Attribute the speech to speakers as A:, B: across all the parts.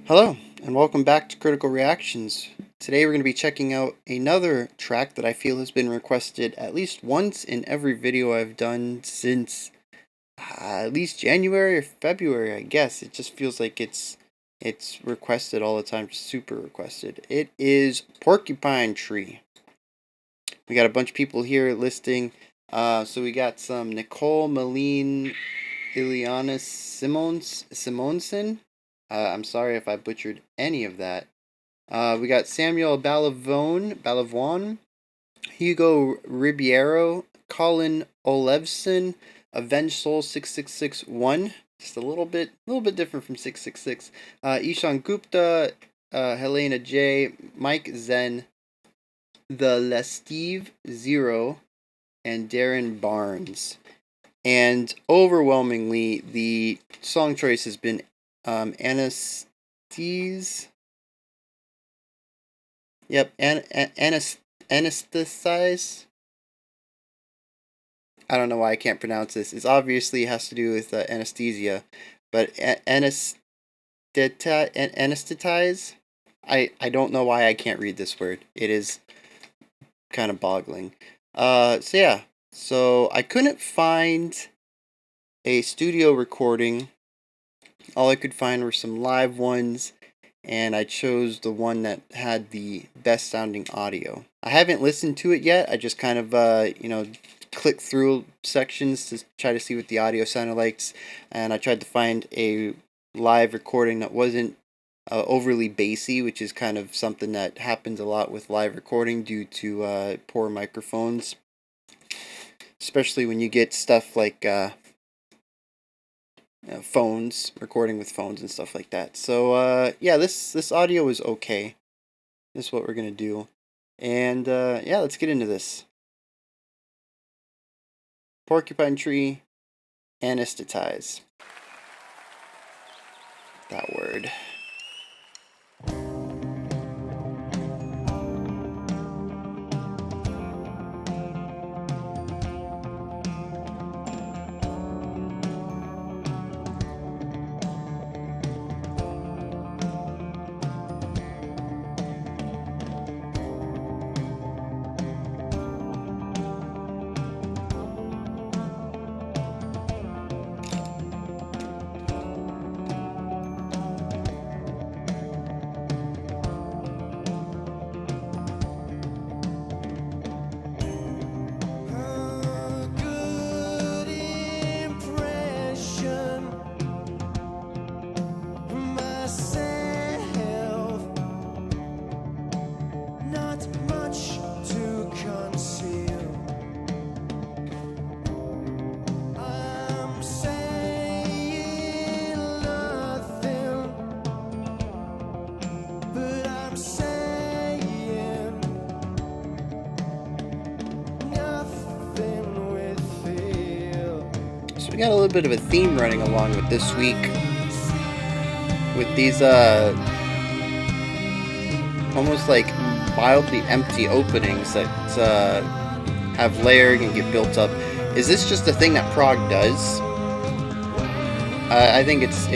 A: Hello, and welcome back to Critical Reactions. Today we're going to be checking out another track that I feel has been requested at least once in every video I've done since at least January or February, I guess. It just feels like it's requested all the time, just super requested. It is Porcupine Tree. We got a bunch of people here listing. So we got some Nicole Malene Ileana Simonson. I'm sorry if I butchered any of that. We got Samuel Balavon, Hugo Ribeiro, Colin Olevson, Avenged Soul 6661. Just a little bit different from 666. Ishan Gupta, Helena J, Mike Zen, the Lesteve Zero, and Darren Barnes. And overwhelmingly, the song choice has been Anesthetize. Yep, Anesthetize. I don't know why I can't pronounce this. It obviously has to do with anesthesia, but anesthetize. I don't know why I can't read this word. It is kind of boggling. So yeah. So I couldn't find a studio recording. All I could find were some live ones, and I chose the one that had the best sounding audio. I haven't listened to it yet. I just kind of clicked through sections to try to see what the audio sounded like, and I tried to find a live recording that wasn't overly bassy, which is kind of something that happens a lot with live recording due to poor microphones, especially when you get stuff like phones, recording with phones and stuff like that. So yeah, this audio is okay. This is what we're gonna do, and yeah, let's get into this. Porcupine Tree, Anesthetize. That word. So we got a little bit of a theme running along with this week with these almost like mildly empty openings that have layering and get built up. Is this just a thing that prog does? I think it's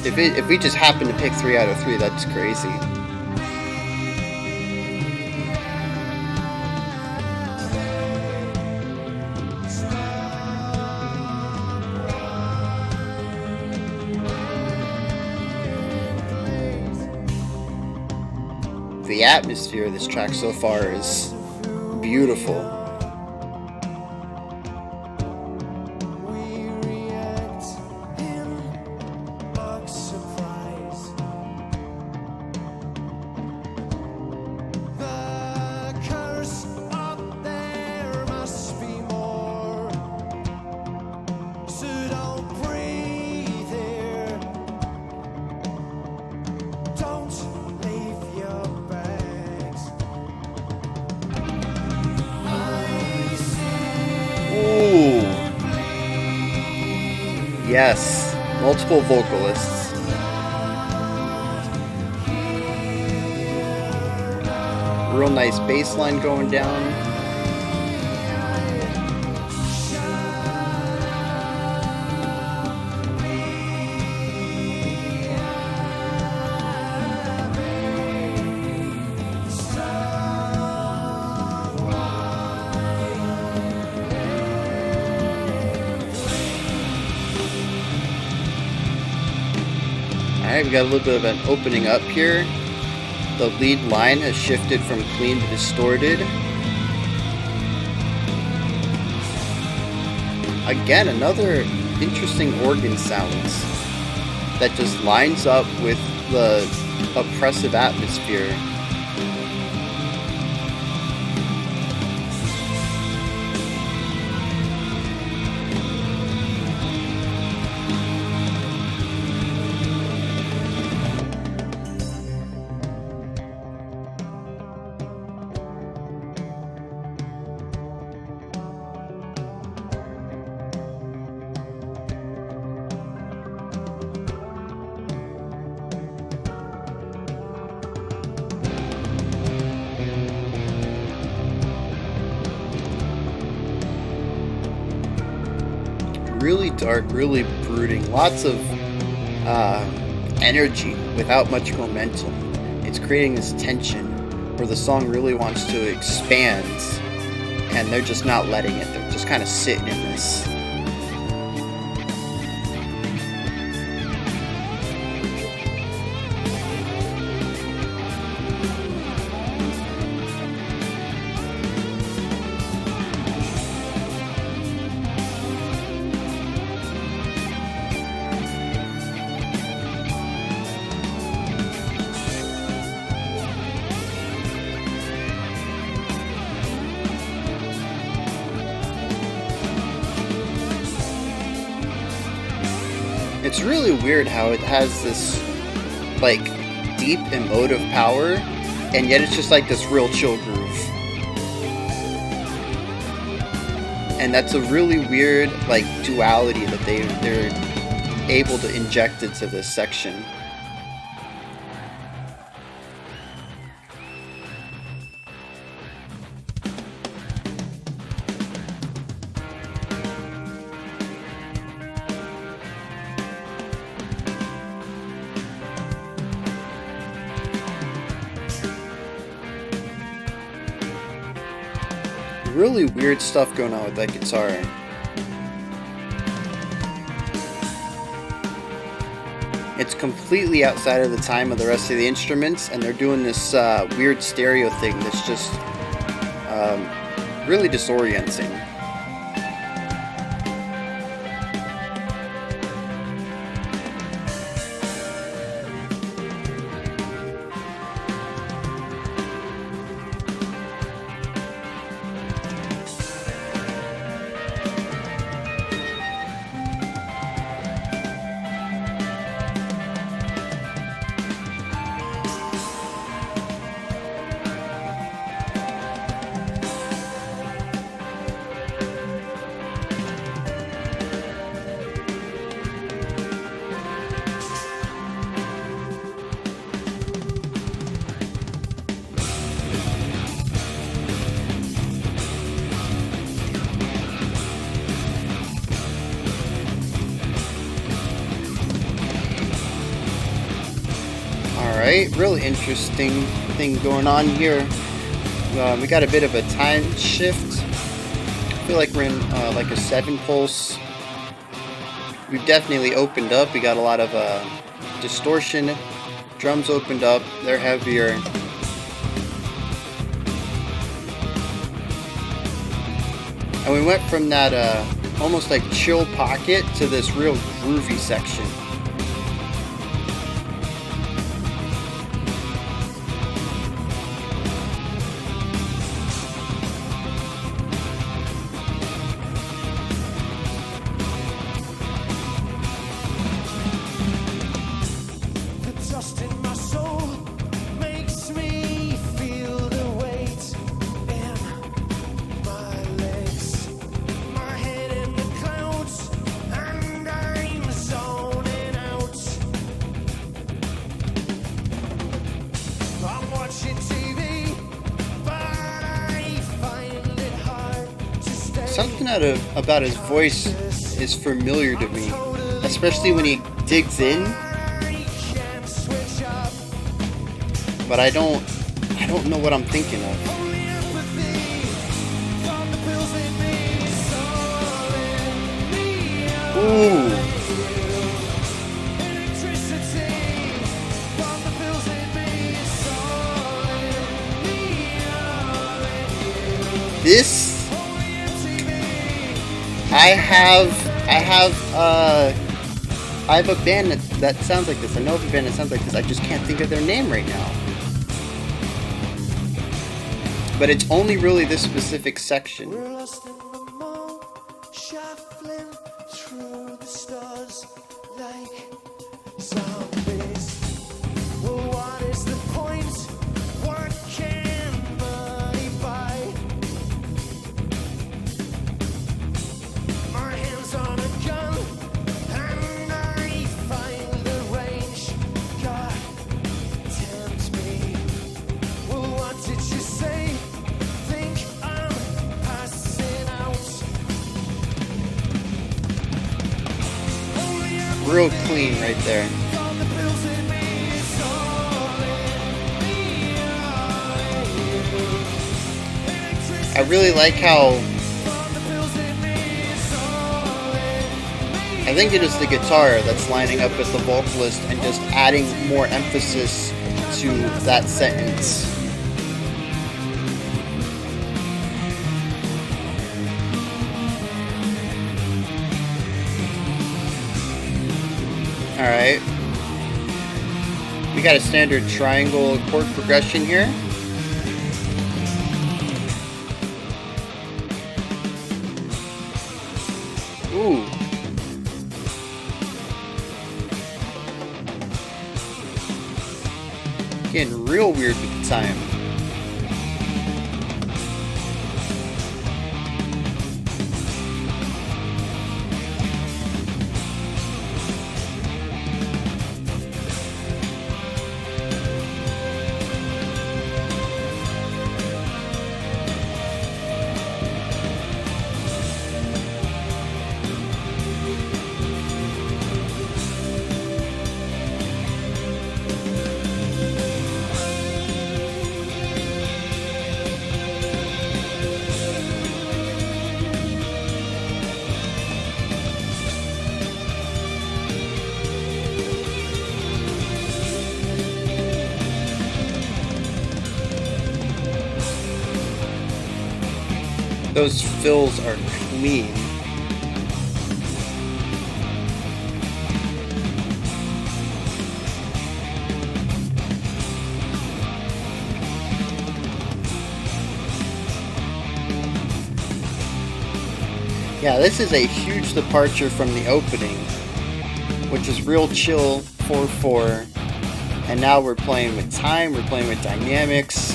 A: if we just happen to pick 3 out of 3, that's crazy. The atmosphere of this track so far is beautiful. Yes, multiple vocalists. Real nice bass line going down. Alright, we got a little bit of an opening up here. The lead line has shifted from clean to distorted. Again, another interesting organ sounds that just lines up with the oppressive atmosphere. Really dark, really brooding, lots of energy without much momentum. It's creating this tension where the song really wants to expand, and they're just not letting it. They're just kind of sitting in this. It's really weird how it has this, like, deep emotive power, and yet it's just like this real chill groove. And that's a really weird, like, duality that they're able to inject into this section. Really weird stuff going on with that guitar. It's completely outside of the time of the rest of the instruments, and they're doing this weird stereo thing that's just really disorienting. Alright, really interesting thing going on here. We got a bit of a time shift. I feel like we're in like a 7 pulse. We've definitely opened up. We got a lot of distortion. Drums opened up. They're heavier. And we went from that almost like chill pocket to this real groovy section. Something about his voice is familiar to me, especially when he digs in. But I don't know what I'm thinking of. Ooh. This I have a band that sounds like this. I know of a band that sounds like this. I just can't think of their name right now. But it's only really this specific section.
B: We're lost in the mall, shuffling through the stores like zombies. Well, what is the point? What can money buy? My hands on a gun, and I find the range. God tempt me. Well, what did you say? Think I'm passing out. Only I'm
A: Real clean right there.
B: all the pills in me, it's all in me.
A: I really like how
B: All the pills in me, it's all in me.
A: I think it is the guitar that's lining up with the vocalist and just adding more emphasis to that sentence. Alright. We got a standard triangle chord progression here. Ooh. Getting real weird with the time. Those fills are clean. Yeah, this is a huge departure from the opening, which is real chill 4/4, and now we're playing with time, we're playing with dynamics.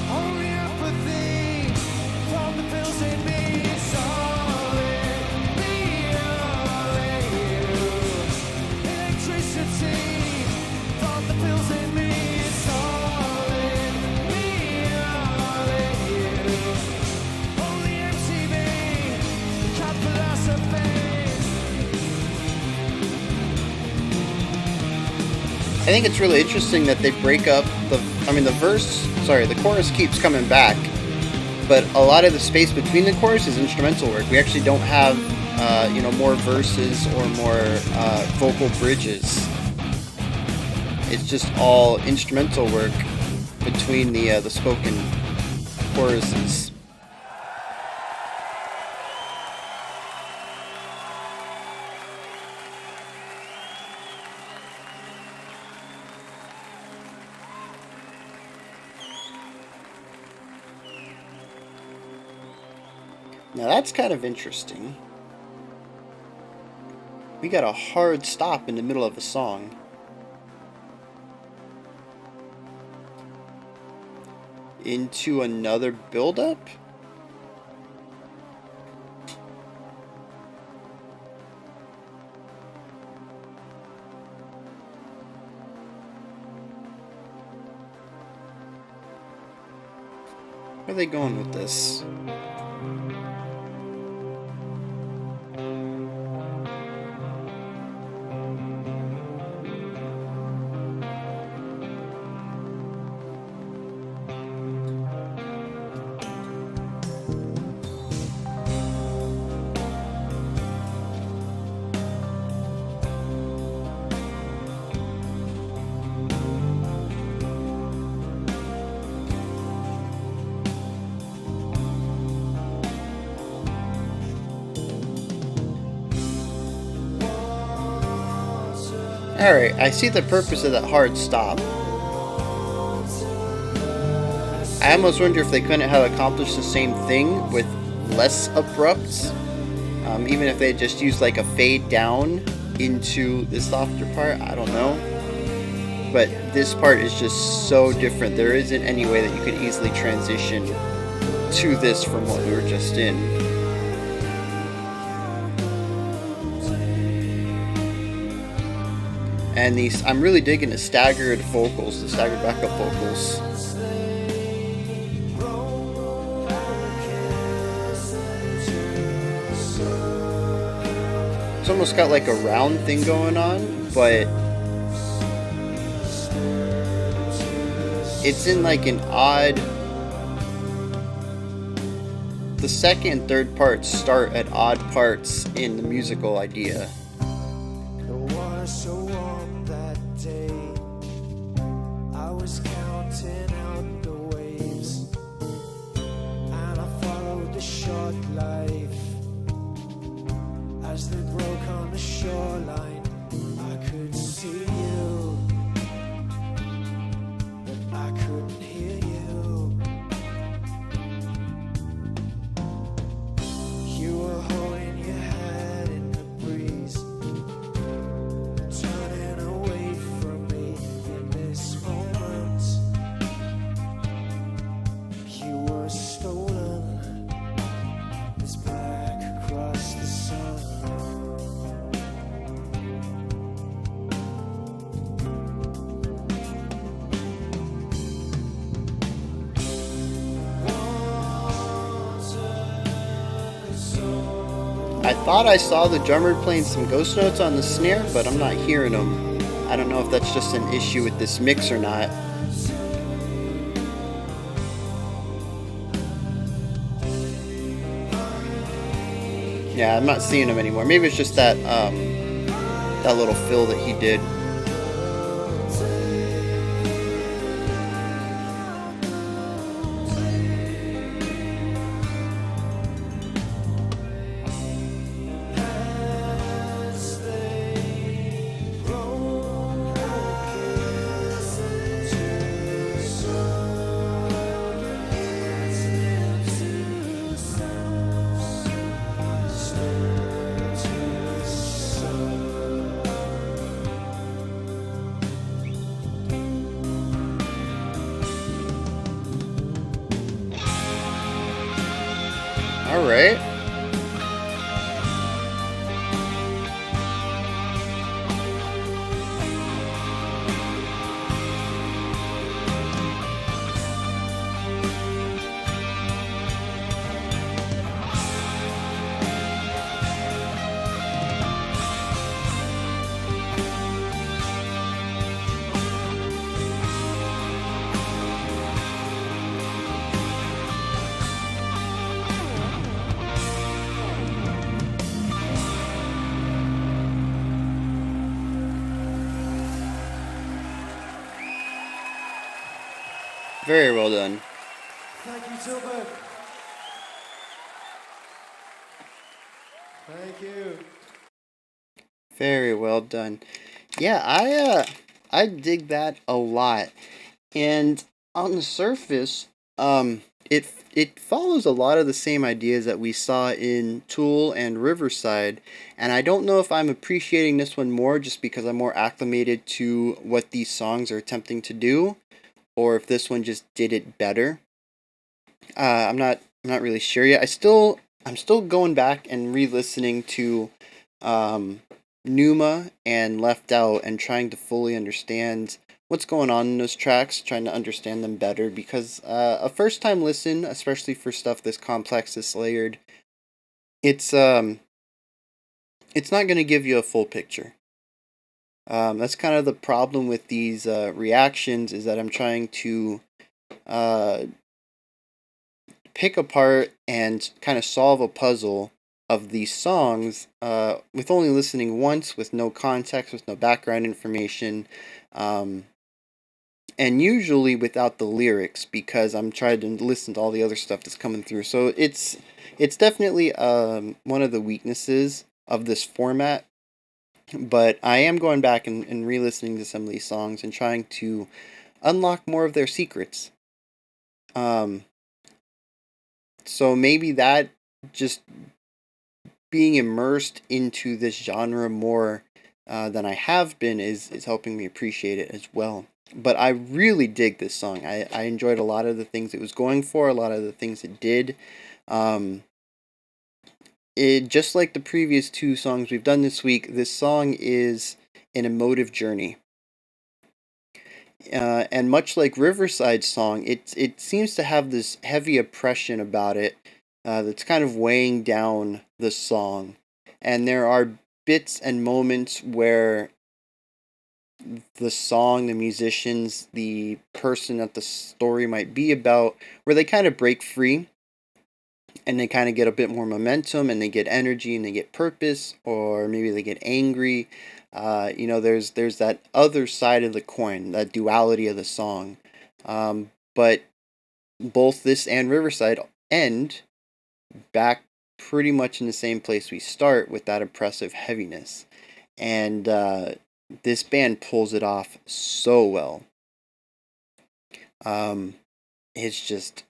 B: Only apathy from the pills in me, it's all in me, all in you. Electricity from the pills in me, it's all in me, all in you. Only MTV, cut philosophy.
A: I think it's really interesting that they break up the chorus keeps coming back, but a lot of the space between the chorus is instrumental work. We actually don't have, more verses or more vocal bridges. It's just all instrumental work between the spoken choruses. Now that's kind of interesting. We got a hard stop in the middle of a song. Into another build-up? Where are they going with this? Alright, I see the purpose of that hard stop. I almost wonder if they couldn't have accomplished the same thing with less abrupts. Even if they just used like a fade down into the softer part, I don't know. But this part is just so different. There isn't any way that you could easily transition to this from what we were just in. And these, I'm really digging the staggered vocals, the staggered backup vocals. It's almost got like a round thing going on, but it's in like an odd... The second and third parts start at odd parts in the musical idea.
B: The water so warm that day, I was counting out the waves, and I followed the short life as they broke on the shoreline. I could see you, but I couldn't hear you. You were holding your head in the breeze, turning away from me in this moment. You were stolen, as black across the sun.
A: I thought I saw the drummer playing some ghost notes on the snare, but I'm not hearing them. I don't know if that's just an issue with this mix or not. Yeah, I'm not seeing them anymore. Maybe it's just that that little fill that he did. All right. Very well done.
B: Thank you, Tilburg. Thank you.
A: Very well done. Yeah, I dig that a lot. And on the surface, it follows a lot of the same ideas that we saw in Tool and Riverside, and I don't know if I'm appreciating this one more just because I'm more acclimated to what these songs are attempting to do, or if this one just did it better. I'm not really sure yet. I'm still going back and re-listening to Numa and Left Out and trying to fully understand what's going on in those tracks, trying to understand them better, because a first time listen, especially for stuff this complex, this layered, it's not going to give you a full picture. That's kind of the problem with these reactions, is that I'm trying to pick apart and kind of solve a puzzle of these songs with only listening once, with no context, with no background information, and usually without the lyrics, because I'm trying to listen to all the other stuff that's coming through. So it's definitely one of the weaknesses of this format. But I am going back and re-listening to some of these songs and trying to unlock more of their secrets. Um, so maybe that, just being immersed into this genre more than I have been, is helping me appreciate it as well. But I really dig this song. I enjoyed a lot of the things it was going for, a lot of the things it did. Um, it, just like the previous two songs we've done this week, this song is an emotive journey. And much like Riverside's song, it seems to have this heavy oppression about it that's kind of weighing down the song. And there are bits and moments where the song, the musicians, the person that the story might be about, where they kind of break free and they kind of get a bit more momentum and they get energy and they get purpose, or maybe they get angry. There's that other side of the coin, that duality of the song. But both this and Riverside end back pretty much in the same place we start, with that oppressive heaviness. And this band pulls it off so well. Um, it's just,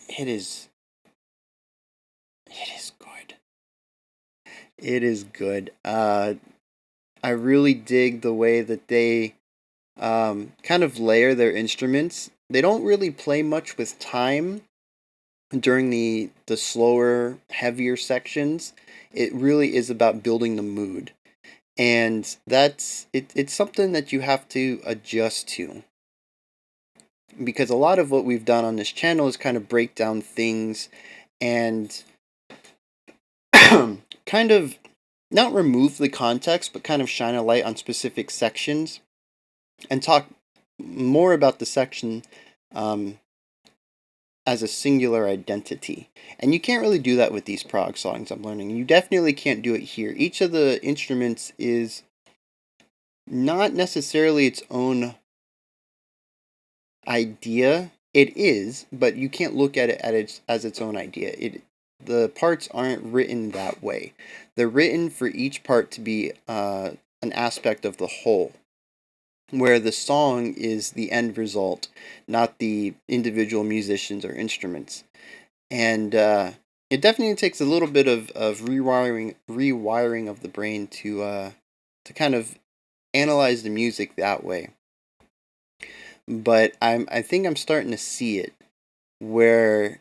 A: it is, it is good. It is good. I really dig the way that they kind of layer their instruments. They don't really play much with time during the slower, heavier sections. It really is about building the mood. And it's something that you have to adjust to, because a lot of what we've done on this channel is kind of break down things and kind of not remove the context, but kind of shine a light on specific sections and talk more about the section um, as a singular identity. And you can't really do that with these prog songs, I'm learning. You definitely can't do it here. Each of the instruments is not necessarily its own idea. It is, but you can't look at it as its own idea. The parts aren't written that way. They're written for each part to be an aspect of the whole, where the song is the end result, not the individual musicians or instruments. And it definitely takes a little bit of rewiring of the brain to kind of analyze the music that way. But I think I'm starting to see it, where,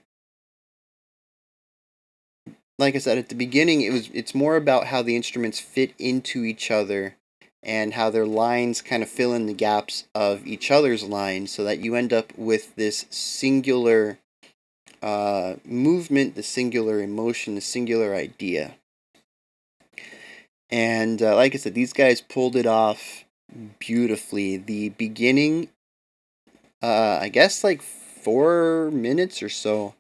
A: like I said at the beginning, it's more about how the instruments fit into each other and how their lines kind of fill in the gaps of each other's lines, so that you end up with this singular movement, the singular emotion, the singular idea. And like I said, these guys pulled it off beautifully. The beginning, I guess like 4 minutes or so,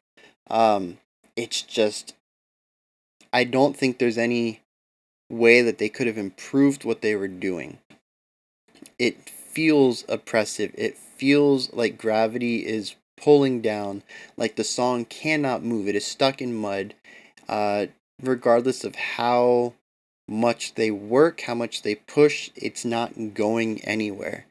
A: um, it's just, I don't think there's any way that they could have improved what they were doing. It feels oppressive. It feels like gravity is pulling down, like the song cannot move. It is stuck in mud, uh, regardless of how much they work, how much they push, it's not going anywhere.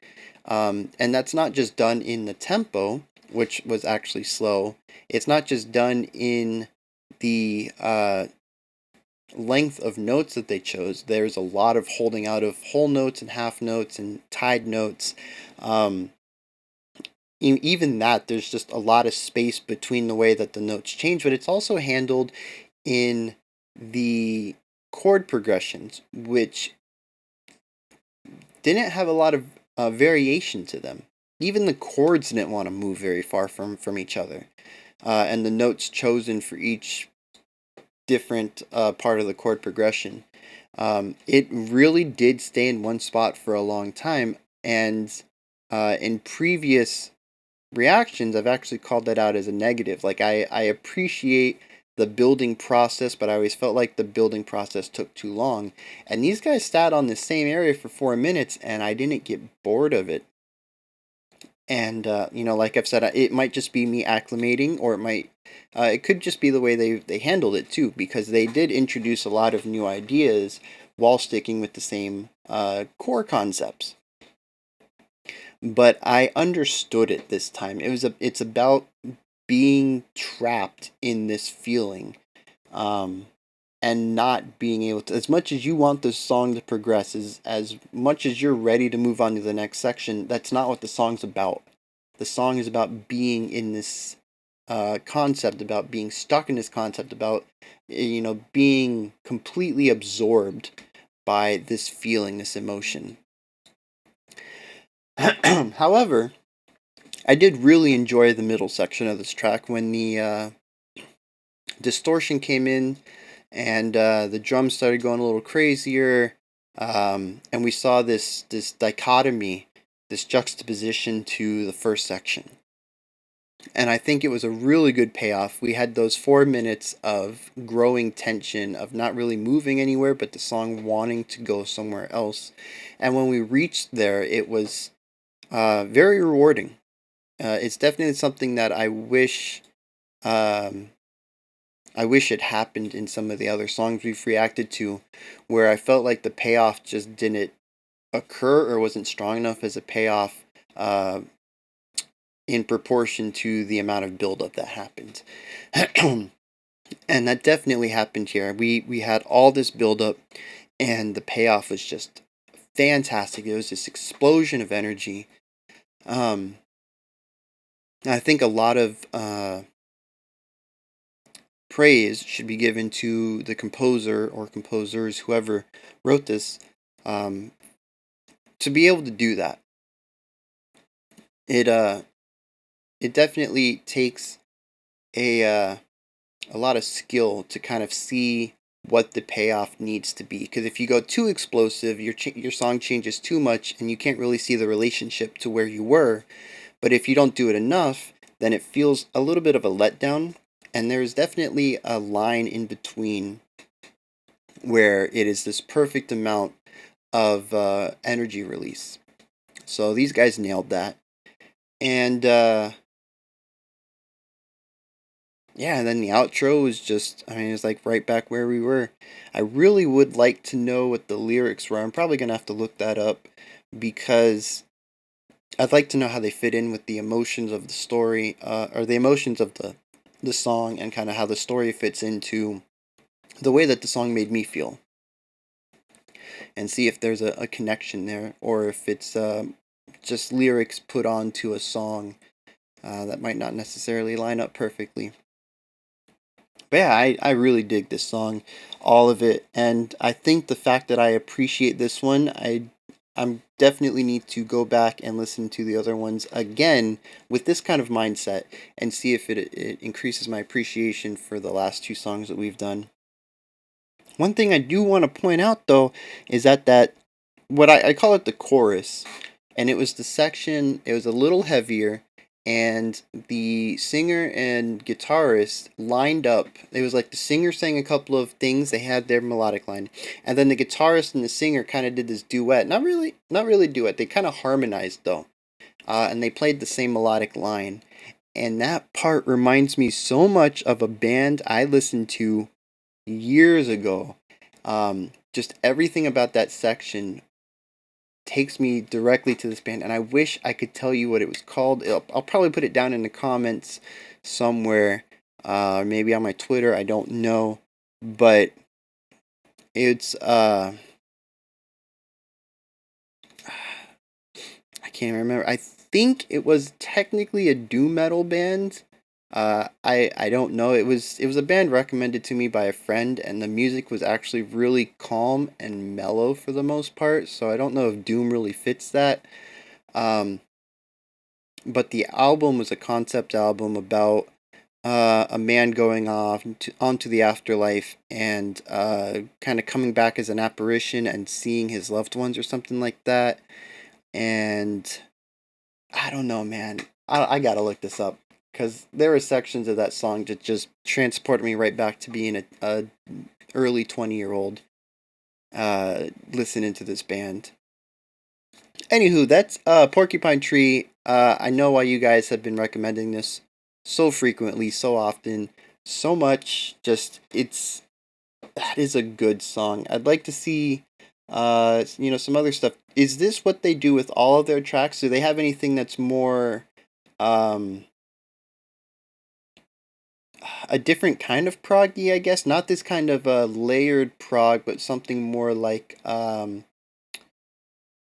A: And that's not just done in the tempo, which was actually slow. It's not just done in the length of notes that they chose. There's a lot of holding out of whole notes and half notes and tied notes. Um, Even that, there's just a lot of space between the way that the notes change, but it's also handled in the chord progressions, which didn't have a lot of variation to them. Even the chords didn't want to move very far from each other. And the notes chosen for each different part of the chord progression. It really did stay in one spot for a long time, and in previous reactions, I've actually called that out as a negative. Like, I appreciate the building process, but I always felt like the building process took too long. And these guys sat on the same area for 4 minutes, and I didn't get bored of it. And like I've said, it might just be me acclimating, or it could just be the way they handled it too, because they did introduce a lot of new ideas, while sticking with the same core concepts. But I understood it this time. It's about being trapped in this feeling, um, and not being able to. As much as you want the song to progress, as much as you're ready to move on to the next section, that's not what the song's about. The song is about being in this concept, about being stuck in this concept, about being completely absorbed by this feeling, this emotion. However, I did really enjoy the middle section of this track when the distortion came in and the drums started going a little crazier, and we saw this dichotomy, this juxtaposition to the first section. And I think it was a really good payoff. We had those 4 minutes of growing tension, of not really moving anywhere, but the song wanting to go somewhere else. And when we reached there, it was very rewarding. It's definitely something that I wish it happened in some of the other songs we've reacted to, where I felt like the payoff just didn't occur or wasn't strong enough as a payoff in proportion to the amount of buildup that happened. And that definitely happened here. We had all this buildup, and the payoff was just fantastic. It was this explosion of energy. I think a lot of praise should be given to the composer or composers, whoever wrote this, to be able to do that. It definitely takes a lot of skill to kind of see what the payoff needs to be. Because if you go too explosive, your song changes too much, and you can't really see the relationship to where you were. But if you don't do it enough, then it feels a little bit of a letdown. And there's definitely a line in between where it is this perfect amount of energy release. So these guys nailed that. And yeah, and then the outro was just, I mean, it was like right back where we were. I really would like to know what the lyrics were. I'm probably going to have to look that up because I'd like to know how they fit in with the emotions of the story, or the emotions of the song, and kind of how the story fits into the way that the song made me feel. And see if there's a connection there, or if it's just lyrics put onto a song that might not necessarily line up perfectly. But yeah, I really dig this song, all of it, and I think the fact that I appreciate this one, I'm definitely need to go back and listen to the other ones again with this kind of mindset and see if it increases my appreciation for the last two songs that we've done. One thing I do want to point out though is that what I call it the chorus, and it was the section. It was a little heavier, and the singer and guitarist lined up. It was like the singer sang a couple of things. They had their melodic line, and then the guitarist and the singer kind of did this duet. Not really duet. They kind of harmonized though, and they played the same melodic line. And that part reminds me so much of a band I listened to years ago. Just everything about that section takes me directly to this band, and I wish I could tell you what it was called. I'll probably put it down in the comments somewhere, maybe on my Twitter. I don't know, but it's I can't remember. I think it was technically a doom metal band. I don't know. It was a band recommended to me by a friend, and the music was actually really calm and mellow for the most part. So I don't know if doom really fits that. Um, but the album was a concept album about a man going off onto the afterlife and kind of coming back as an apparition and seeing his loved ones or something like that. And I don't know, man. I gotta look this up because there are sections of that song that just transport me right back to being a early 20-year-old listening to this band. Anywho, that's Porcupine Tree. I know why you guys have been recommending this so frequently, so often, so much. Just That is a good song. I'd like to see, some other stuff. Is this what they do with all of their tracks? Do they have anything that's more, um, a different kind of proggy, I guess? Not this kind of layered prog, but something more like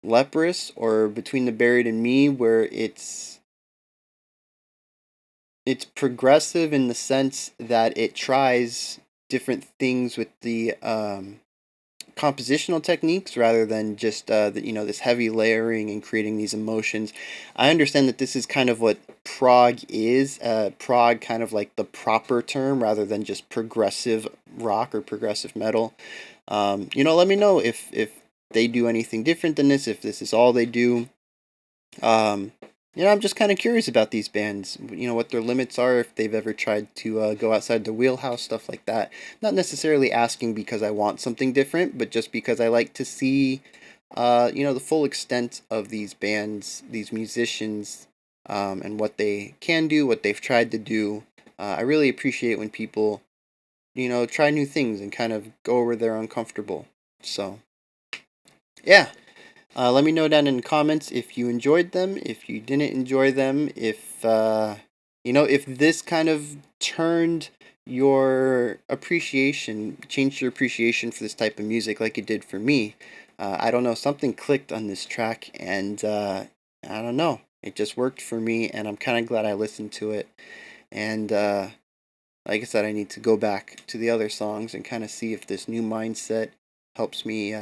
A: Leprous or Between the Buried and Me, where it's progressive in the sense that it tries different things with the compositional techniques rather than just this heavy layering and creating these emotions. I understand that this is kind of what prog is. Prog kind of like the proper term rather than just progressive rock or progressive metal. Let me know if they do anything different than this. If this is all they do. Um, I'm just kind of curious about these bands. What their limits are, if they've ever tried to go outside the wheelhouse, stuff like that. Not necessarily asking because I want something different, but just because I like to see, the full extent of these bands, these musicians, and what they can do, what they've tried to do. I really appreciate when people, try new things and kind of go where they're uncomfortable. So, yeah. Let me know down in the comments if you enjoyed them, if you didn't enjoy them, if this kind of turned your appreciation, changed your appreciation for this type of music like it did for me. I don't know, something clicked on this track, and I don't know, it just worked for me, and I'm kind of glad I listened to it. And like I said, I need to go back to the other songs and kind of see if this new mindset helps me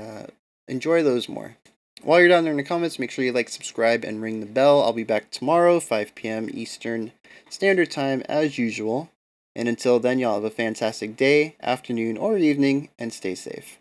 A: enjoy those more. While you're down there in the comments, make sure you like, subscribe, and ring the bell. I'll be back tomorrow, 5 p.m. Eastern Standard Time, as usual. And until then, y'all have a fantastic day, afternoon, or evening, and stay safe.